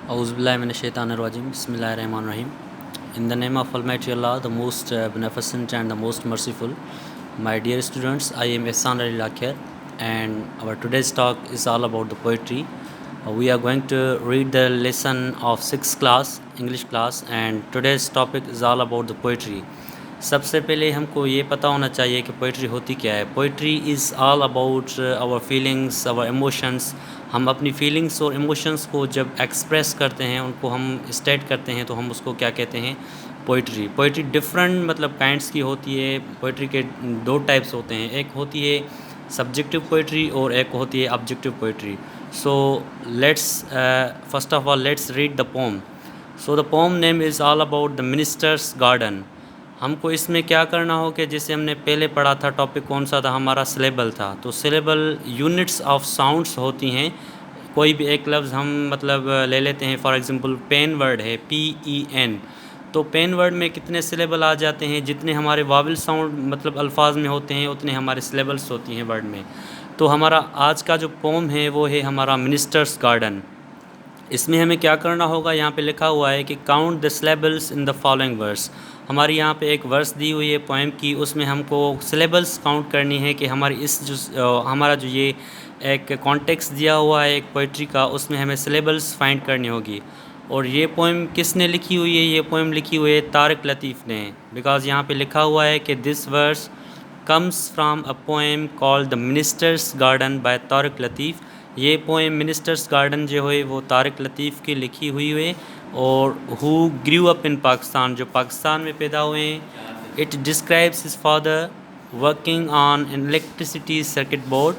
A'udhu billahi minash shaitanir rajim. Bismillahir Rahmanir Rahim. In the name of Almighty Allah, the most beneficent and the most merciful. My dear students, I am Ihsan Ali Lakher, and our today's talk is all about the poetry. We are going to read the lesson of 6th class, English class, and today's topic is all about the poetry. सबसे पहले हमको ये पता होना चाहिए कि poetry होती क्या है. Poetry is all about our feelings, our emotions. हम अपनी फीलिंग्स और इमोशंस को जब एक्सप्रेस करते हैं, उनको हम स्टेट करते हैं, तो हम उसको क्या कहते हैं, पोइट्री. पोइट्री डिफरेंट मतलब काइंड्स की होती है. पोइट्री के दो टाइप्स होते हैं, एक होती है सब्जेक्टिव पोइट्री और एक होती है objective poetry. So let's first of all let's read the pome. So the pome name is all about the ministers garden. हमको इसमें क्या करना हो कि जैसे हमने पहले पढ़ा था, टॉपिक कौन सा था हमारा, सिलेबल था. तो सिलेबल यूनिट्स ऑफ साउंड्स होती हैं. कोई भी एक लफ्ज़ हम मतलब ले लेते हैं, फॉर एग्जांपल पेन वर्ड है, PEN. तो पेन वर्ड में कितने सिलेबल आ जाते हैं, जितने हमारे वावल साउंड मतलब अल्फाज में होते हैं उतने हमारे सिलेबल्स होती हैं वर्ड में. तो हमारा आज का जो पोम है वो है हमारा मिनिस्टर्स गार्डन. इसमें हमें क्या करना होगा, यहाँ पे लिखा हुआ है कि count the syllables in the following verse. हमारी यहाँ पे एक वर्स दी हुई है पोएम की, उसमें हमको सिलेबल्स काउंट करनी है कि हमारी इस जो हमारा जो ये एक कॉन्टेक्स्ट दिया हुआ है एक पोइट्री का, उसमें हमें सिलेबल्स फाइंड करनी होगी. और ये पोएम किसने लिखी हुई है, ये पोएम लिखी हुई है तारिक लतीफ़ ने. बिकॉज़ यहाँ पे लिखा हुआ है कि this verse comes from a poem called the ministers garden by Tariq Latif. ये पोएम मिनिस्टर्स गार्डन जो है वो तारिक लतीफ़ की लिखी हुई है, और who grew up in Pakistan, जो पाकिस्तान में पैदा हुए हैं. It describes his father working on an electricity circuit board.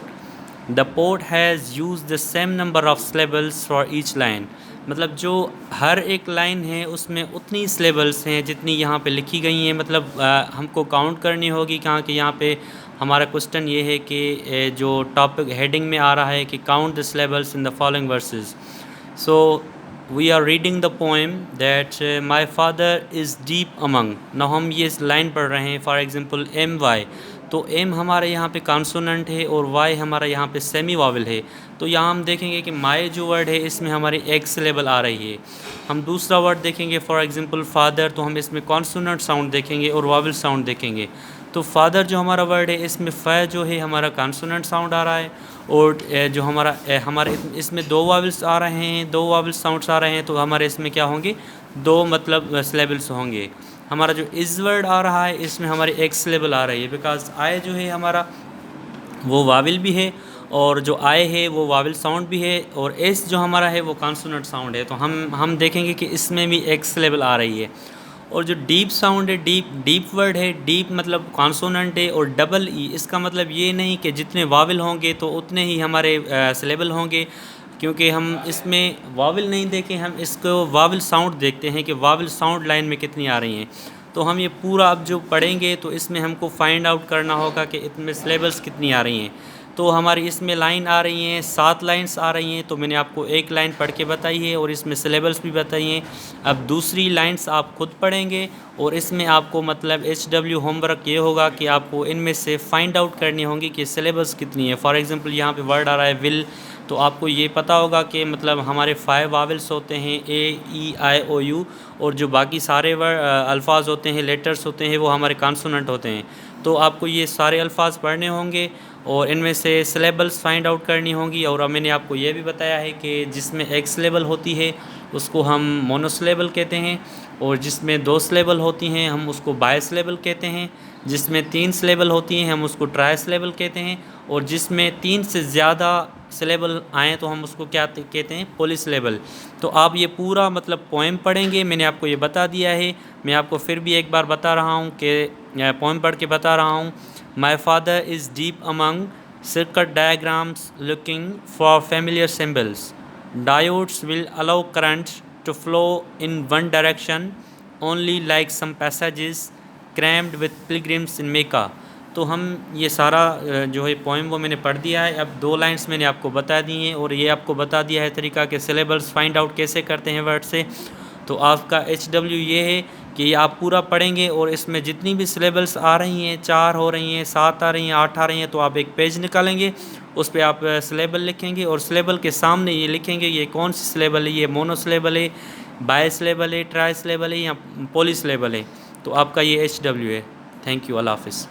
The poet has use the same number of syllables for each line. मतलब जो हर एक लाइन है उसमें उतनी सिलेबल्स हैं जितनी यहाँ पे लिखी गई हैं. मतलब हमको काउंट करनी होगी, कहाँ कि यहाँ पे हमारा क्वेश्चन ये है कि जो टॉपिक हेडिंग में आ रहा है कि count the syllables in the following verses. So we are reading the poem that my father is deep among. ना हम ये लाइन पढ़ रहे हैं, फॉर एग्जांपल MY. तो M हमारे यहाँ पे कॉन्सोनेंट है और Y हमारा यहाँ पे सेमी वावल है. तो यहाँ हम देखेंगे कि माई जो वर्ड है इसमें हमारी एक सिलेबल आ रही है. हम दूसरा वर्ड देखेंगे फॉर एग्जांपल फादर, तो हम इसमें कॉन्सोनेंट साउंड देखेंगे और वावल साउंड देखेंगे. तो फादर जो हमारा वर्ड है इसमें फ़ जो है हमारा कॉन्सोनेंट साउंड आ रहा है, और जो हमारे इसमें दो वावल्स आ रहे हैं, दो वावल साउंड्स आ रहे हैं. तो हमारे इसमें क्या होंगे, दो मतलब सिलेबल्स होंगे. हमारा जो इस वर्ड आ रहा है इसमें हमारी एक सिलेबल आ रही है, बिकॉज आई जो है हमारा वो वावल भी है, और जो आई है वो वावल साउंड भी है, और एस जो हमारा है वो कॉन्सोनेंट साउंड है. तो हम देखेंगे कि इसमें भी एक सिलेबल आ रही है. और जो डीप साउंड है, डीप वर्ड है, डीप मतलब कॉन्सोनेंट है, और डबल ई, इसका मतलब ये नहीं कि जितने वावल होंगे तो उतने ही हमारे सिलेबल होंगे, क्योंकि हम इसमें वावल नहीं देखें, हम इसको वावल साउंड देखते हैं कि वावल साउंड लाइन में कितनी आ रही हैं. तो हम ये पूरा अब जो पढ़ेंगे तो इसमें हमको फाइंड आउट करना होगा कि इसमें सिलेबल्स कितनी आ रही हैं. तो हमारी इसमें लाइन आ रही हैं, 7 लाइंस आ रही हैं. तो मैंने आपको एक लाइन पढ़ के बताई है और इसमें सिलेबल्स भी बताई हैं. अब दूसरी लाइंस आप खुद पढ़ेंगे, और इसमें आपको मतलब HW होमवर्क ये होगा कि आपको इनमें से फाइंड आउट करनी होंगी कि सिलेबस कितनी है. फॉर एग्जांपल यहाँ पे वर्ड आ रहा है विल, तो आपको ये पता होगा कि मतलब हमारे 5 वावल्स होते हैं, AEIOU, और जो बाकी सारे अल्फाज होते हैं, लेटर्स होते हैं, वो हमारे कॉन्सोनेंट होते हैं. तो आपको ये सारे अल्फाज पढ़ने होंगे और इनमें से सिलेबल्स फाइंड आउट करनी होंगी. और मैंने आपको ये भी बताया है कि जिसमें एक सिलेबल होती है उसको हम मोनोसिलेबल कहते हैं, और जिसमें 2 सिलेबल होती हैं हम उसको बाई सिलेबल कहते हैं. जिसमें 3 सिलेबल होती हैं हम उसको ट्राई सिलेबल कहते हैं, और जिसमें 3 से ज़्यादा सिलेबल आएँ तो हम उसको क्या कहते हैं, पॉलीसिलेबल. तो आप ये पूरा मतलब पोएम पढ़ेंगे, मैंने आपको ये बता दिया है. मैं आपको फिर भी एक बार बता रहा हूँ कि पोएम पढ़ के बता रहा हूँ. माई father is deep among circuit diagrams looking for familiar symbols. Diodes will allow current to flow in one direction only like some passages crammed with pilgrims in Mecca. तो हम ये सारा जो है पोएम वो मैंने पढ़ दिया है. अब 2 लाइंस मैंने आपको बता दी हैं, और ये आपको बता दिया है तरीका के सिलेबल्स फाइंड आउट कैसे करते हैं वर्ड से. तो आपका HW ये है کہ یہ آپ پورا پڑھیں گے اور اس میں جتنی بھی سلیبلس آ رہی ہیں 4 ہو رہی ہیں 7 آ رہی ہیں 8 آ رہی ہیں تو آپ ایک پیج نکالیں گے, اس پہ آپ سلیبل لکھیں گے اور سلیبل کے سامنے یہ لکھیں گے یہ کون سی سلیبل ہے, یہ مونو سلیبل ہے, بائی سلیبل ہے, ٹرائی سلیبل ہے یا پولی سلیبل ہے. تو آپ کا یہ HW ہے. تھینک یو, اللہ حافظ.